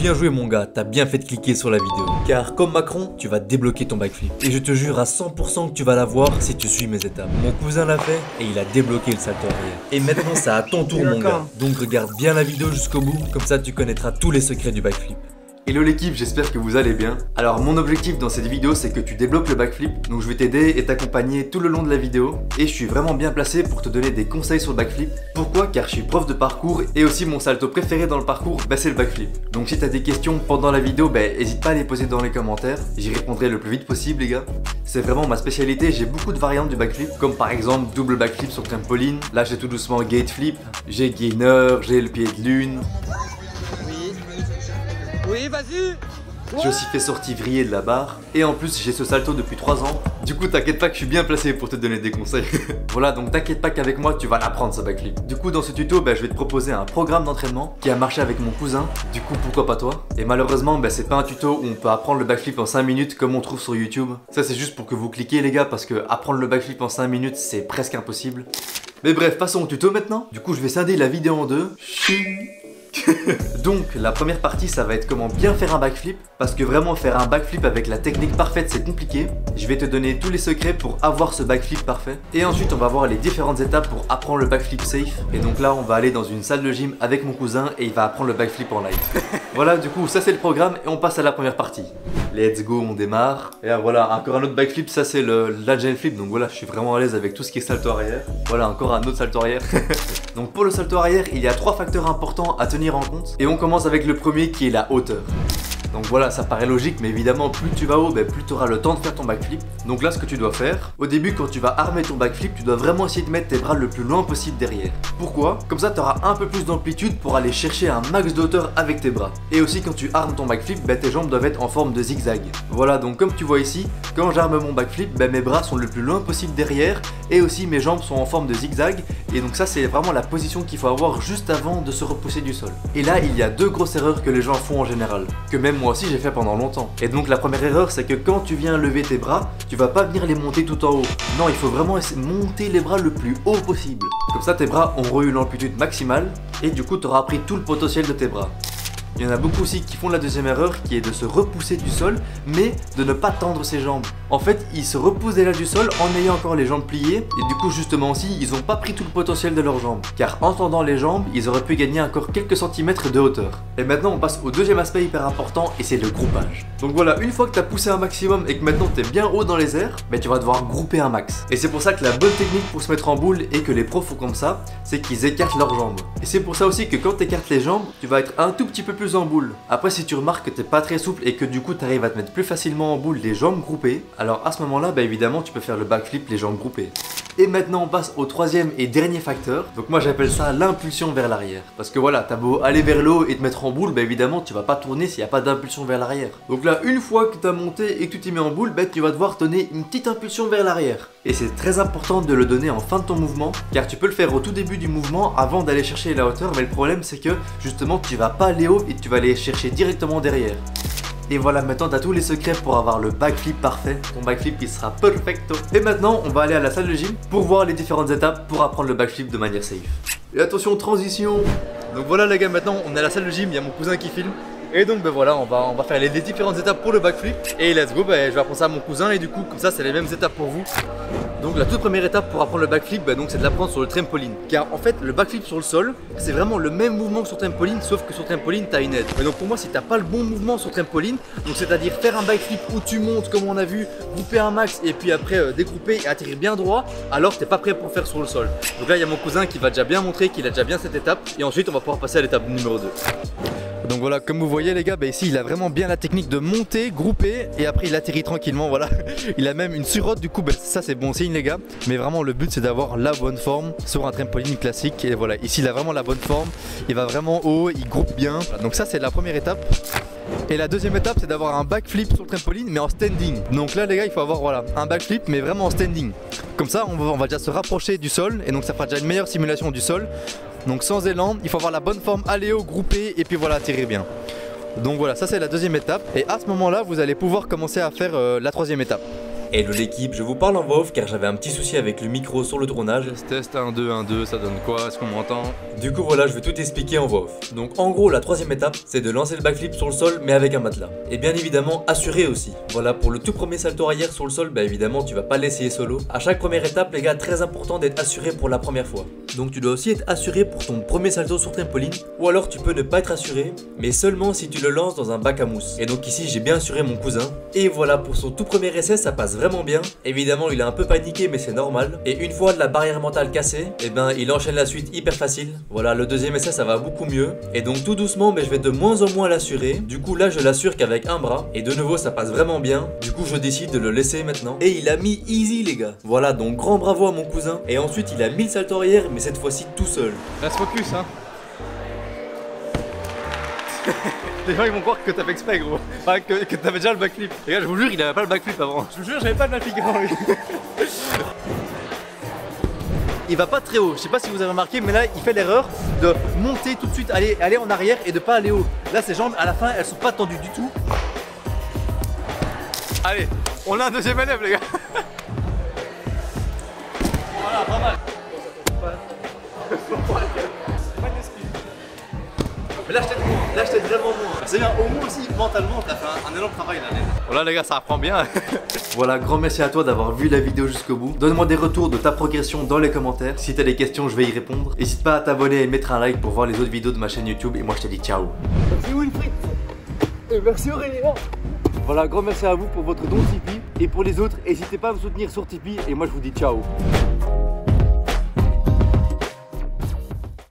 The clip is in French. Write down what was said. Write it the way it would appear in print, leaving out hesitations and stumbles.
Bien joué mon gars, t'as bien fait de cliquer sur la vidéo. Car comme Macron, tu vas débloquer ton backflip. Et je te jure à 100% que tu vas l'avoir si tu suis mes étapes. Mon cousin l'a fait et il a débloqué le salto arrière. Et maintenant c'est à ton tour mon gars. Donc regarde bien la vidéo jusqu'au bout, comme ça tu connaîtras tous les secrets du backflip. Hello l'équipe, j'espère que vous allez bien. Alors mon objectif dans cette vidéo c'est que tu débloques le backflip. Donc je vais t'aider et t'accompagner tout le long de la vidéo. Et je suis vraiment bien placé pour te donner des conseils sur le backflip. Pourquoi? Car je suis prof de parcours et aussi mon salto préféré dans le parcours, c'est le backflip. Donc si t'as des questions pendant la vidéo, n'hésite pas à les poser dans les commentaires. J'y répondrai le plus vite possible les gars. C'est vraiment ma spécialité, j'ai beaucoup de variantes du backflip. Comme par exemple double backflip sur trampoline. Là j'ai tout doucement gate flip. J'ai gainer, j'ai le pied de lune. Oui, vas-y. J'ai aussi fait sortie vrillée de la barre. Et en plus j'ai ce salto depuis 3 ans. Du coup t'inquiète pas que je suis bien placé pour te donner des conseils. Voilà, donc t'inquiète pas qu'avec moi tu vas l'apprendre ce backflip. Du coup dans ce tuto je vais te proposer un programme d'entraînement qui a marché avec mon cousin. Du coup pourquoi pas toi? Et malheureusement c'est pas un tuto où on peut apprendre le backflip en 5 minutes comme on trouve sur YouTube. Ça c'est juste pour que vous cliquiez les gars, parce que apprendre le backflip en 5 minutes c'est presque impossible. Mais bref, passons au tuto maintenant. Du coup je vais scinder la vidéo en deux. Donc la première partie ça va être comment bien faire un backflip. Parce que vraiment faire un backflip avec la technique parfaite c'est compliqué. Je vais te donner tous les secrets pour avoir ce backflip parfait. Et ensuite on va voir les différentes étapes pour apprendre le backflip safe. Et donc là on va aller dans une salle de gym avec mon cousin et il va apprendre le backflip en live. Voilà, du coup ça c'est le programme et on passe à la première partie. Let's go, on démarre. Et là, voilà, encore un autre backflip, ça c'est l'agile flip. Donc voilà, je suis vraiment à l'aise avec tout ce qui est salto arrière. Voilà, encore un autre salto arrière. Donc pour le salto arrière, il y a 3 facteurs importants à tenir en compte. Et on commence avec le premier qui est la hauteur. Donc voilà, ça paraît logique, mais évidemment plus tu vas haut, plus tu auras le temps de faire ton backflip. Donc là ce que tu dois faire, au début quand tu vas armer ton backflip, tu dois vraiment essayer de mettre tes bras le plus loin possible derrière. Pourquoi? Comme ça tu auras un peu plus d'amplitude pour aller chercher un max de hauteur avec tes bras. Et aussi quand tu armes ton backflip, tes jambes doivent être en forme de zigzag. Voilà, donc comme tu vois ici, quand j'arme mon backflip, mes bras sont le plus loin possible derrière. Et aussi mes jambes sont en forme de zigzag. Et donc ça c'est vraiment la position qu'il faut avoir juste avant de se repousser du sol. Et là il y a 2 grosses erreurs que les gens font en général, que même moi aussi j'ai fait pendant longtemps. Et donc la première erreur c'est que quand tu viens lever tes bras, tu vas pas venir les monter tout en haut. Non, il faut vraiment monter les bras le plus haut possible. Comme ça tes bras auront eu l'amplitude maximale et du coup tu auras pris tout le potentiel de tes bras. Il y en a beaucoup aussi qui font la deuxième erreur qui est de se repousser du sol mais de ne pas tendre ses jambes. En fait ils se repoussent déjà du sol en ayant encore les jambes pliées et du coup justement aussi ils n'ont pas pris tout le potentiel de leurs jambes. Car en tendant les jambes ils auraient pu gagner encore quelques centimètres de hauteur. Et maintenant on passe au deuxième aspect hyper important et c'est le groupage. Donc voilà, une fois que tu as poussé un maximum et que maintenant tu es bien haut dans les airs, tu vas devoir grouper un max. Et c'est pour ça que la bonne technique pour se mettre en boule et que les pros font comme ça, c'est qu'ils écartent leurs jambes. Et c'est pour ça aussi que quand tu écartes les jambes, tu vas être un tout petit peu plus en boule. Après si tu remarques que t'es pas très souple et que du coup tu arrives à te mettre plus facilement en boule les jambes groupées, alors à ce moment là évidemment tu peux faire le backflip les jambes groupées. Et maintenant on passe au troisième et dernier facteur. Donc moi j'appelle ça l'impulsion vers l'arrière. Parce que voilà, t'as beau aller vers le haut et te mettre en boule, évidemment tu vas pas tourner s'il n'y a pas d'impulsion vers l'arrière. Donc là une fois que t'as monté et que tu t'y mets en boule, tu vas devoir donner une petite impulsion vers l'arrière. Et c'est très important de le donner en fin de ton mouvement, car tu peux le faire au tout début du mouvement avant d'aller chercher la hauteur, mais le problème c'est que justement tu vas pas aller haut et tu vas aller chercher directement derrière. Et voilà, maintenant tu as tous les secrets pour avoir le backflip parfait. Ton backflip il sera perfecto. Et maintenant on va aller à la salle de gym pour voir les différentes étapes pour apprendre le backflip de manière safe. Et attention, transition. Donc voilà les gars, maintenant on est à la salle de gym, il y a mon cousin qui filme. Et donc voilà, on va faire les différentes étapes pour le backflip. Et let's go, je vais apprendre ça à mon cousin et du coup comme ça c'est les mêmes étapes pour vous. Donc la toute première étape pour apprendre le backflip, donc c'est de l'apprendre sur le trampoline. Car en fait le backflip sur le sol, c'est vraiment le même mouvement que sur trampoline, sauf que sur trampoline t'as une aide. Mais donc pour moi si t'as pas le bon mouvement sur trampoline, donc c'est-à-dire faire un backflip où tu montes comme on a vu, grouper un max et puis après découper et atterrir bien droit, alors t'es pas prêt pour faire sur le sol. Donc là il y a mon cousin qui va déjà bien montrer qu'il a déjà bien cette étape. Et ensuite on va pouvoir passer à l'étape numéro 2. Donc voilà, comme vous voyez les gars, ici il a vraiment bien la technique de monter, grouper et après il atterrit tranquillement, voilà. Il a même une surroute, du coup ça c'est bon signe les gars. Mais vraiment le but c'est d'avoir la bonne forme sur un trampoline classique. Et voilà, ici il a vraiment la bonne forme, il va vraiment haut, il groupe bien. Voilà, donc ça c'est la première étape. Et la deuxième étape c'est d'avoir un backflip sur le trampoline mais en standing. Donc là les gars il faut avoir voilà, un backflip mais vraiment en standing. Comme ça on va déjà se rapprocher du sol et donc ça fera déjà une meilleure simulation du sol. Donc sans élan, il faut avoir la bonne forme, aller haut, grouper et puis voilà, atterrir bien. Donc voilà, ça c'est la deuxième étape. Et à ce moment là vous allez pouvoir commencer à faire la troisième étape. Hello l'équipe, je vous parle en voix off car j'avais un petit souci avec le micro sur le tournage. Test 1, 2, 1, 2, ça donne quoi? Est-ce qu'on m'entend? Du coup voilà, je vais tout expliquer en voix off. Donc en gros, la troisième étape, c'est de lancer le backflip sur le sol mais avec un matelas. Et bien évidemment, assuré aussi. Voilà, pour le tout premier salto arrière sur le sol, bah évidemment, tu vas pas l'essayer solo. À chaque première étape, les gars, très important d'être assuré pour la première fois. Donc tu dois aussi être assuré pour ton premier salto sur trampoline, ou alors tu peux ne pas être assuré, mais seulement si tu le lances dans un bac à mousse. Et donc ici, j'ai bien assuré mon cousin. Et voilà, pour son tout premier essai, ça passe vraiment bien. Évidemment, il a un peu paniqué, mais c'est normal. Et une fois la barrière mentale cassée, et ben il enchaîne la suite hyper facile. Voilà, le deuxième essai, ça va beaucoup mieux. Et donc tout doucement, mais je vais de moins en moins l'assurer. Du coup là, je l'assure qu'avec un bras. Et de nouveau, ça passe vraiment bien. Du coup, je décide de le laisser maintenant. Et il a mis easy, les gars. Voilà, donc grand bravo à mon cousin. Et ensuite, il a mis le salto arrière, mais cette fois-ci tout seul. Reste focus, hein. Les gens ils vont croire que t'as fait exprès, gros. Enfin, que t'avais déjà le backflip. Les gars, je vous jure, il avait pas le backflip avant. Je vous jure, j'avais pas de backflip avant lui. Il va pas très haut, je sais pas si vous avez remarqué, mais là il fait l'erreur de monter tout de suite, aller en arrière et de pas aller haut. Là ses jambes à la fin elles sont pas tendues du tout. Allez, on a un deuxième élève les gars. Voilà, pas mal. Mais là je t'aide vraiment moins. C'est bien, au moins aussi mentalement t'as fait un énorme travail là. Voilà les gars, ça apprend bien. Voilà, grand merci à toi d'avoir vu la vidéo jusqu'au bout. Donne-moi des retours de ta progression dans les commentaires. Si t'as des questions, je vais y répondre. N'hésite pas à t'abonner et mettre un like pour voir les autres vidéos de ma chaîne YouTube. Et moi je te dis ciao. Merci Wilfried. Et merci Aurélien. Voilà, grand merci à vous pour votre don Tipeee. Et pour les autres, n'hésitez pas à me soutenir sur Tipeee. Et moi je vous dis ciao.